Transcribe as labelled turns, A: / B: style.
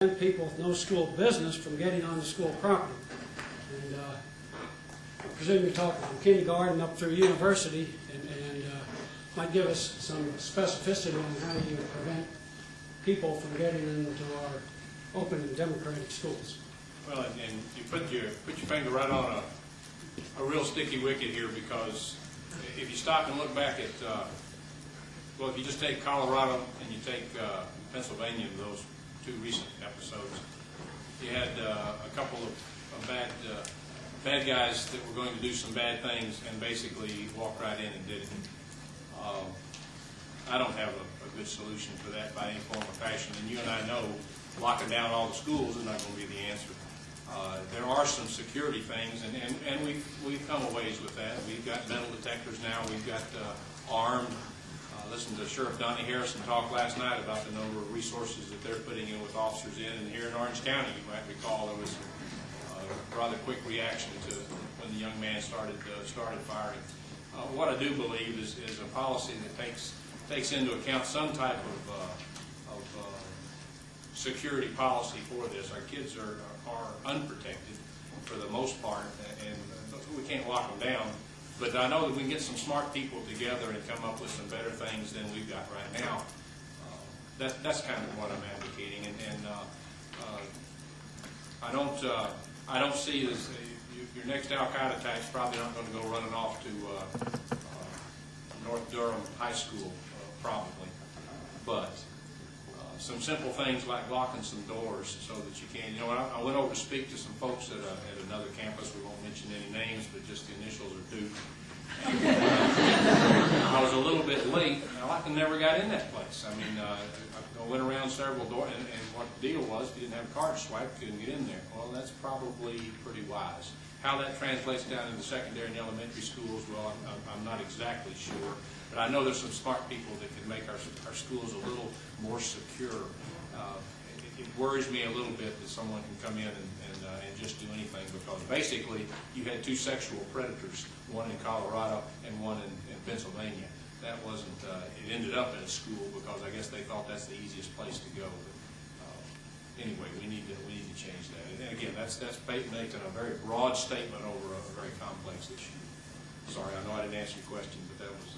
A: prevent people with no school business from getting onto school property. And I presume you're talking from kindergarten up through university, and might give us some specificity on how you prevent people from getting into our open and democratic schools.
B: Well, and you put your finger right on a real sticky wicket here, because if you stop and look back at, well, if you just take Colorado and you take Pennsylvania, those two recent episodes, you had a couple of bad guys that were going to do some bad things and basically walked right in and did it. I don't have a good solution for that by any form or fashion, and you and I know locking down all the schools is not going to be the answer. There are some security things, and we've come a ways with that. We've got metal detectors now. We've got armed. Listened to Sheriff Donnie Harrison talk last night about the number of resources that they're putting in with officers in. And here in Orange County, you might recall, there was a rather quick reaction to when the young man started firing. What I do believe is a policy that takes into account some type of security policy for this. Our kids are unprotected for the most part, and we can't lock them down. But I know that we can get some smart people together and come up with some better things than we've got right now. That's kind of what I'm advocating, and I don't see this. Your next Al-Qaeda attack's probably not going to go running off to North Durham High School, probably, but some simple things like locking some doors so that you can. You know, I went over to speak to some folks at another campus. We won't mention any names, but just the initials are Duke. I was a little bit late. I never got in that place. I mean, I went around several doors, and what the deal was, if you didn't have a card swipe, you couldn't get in there. Well, that's probably pretty wise. How that translates down into secondary and elementary schools, well, I'm not exactly sure. But I know there's some smart people that can make our schools a little more secure. It worries me a little bit that someone can come in and just do anything, because basically you had two sexual predators, one in Colorado and one in Pennsylvania. That wasn't, it ended up in a school because I guess they thought that's the easiest place to go. But anyway, we need to change that. And again, that's making a very broad statement over a very complex issue. Sorry, I know I didn't answer your question, but that was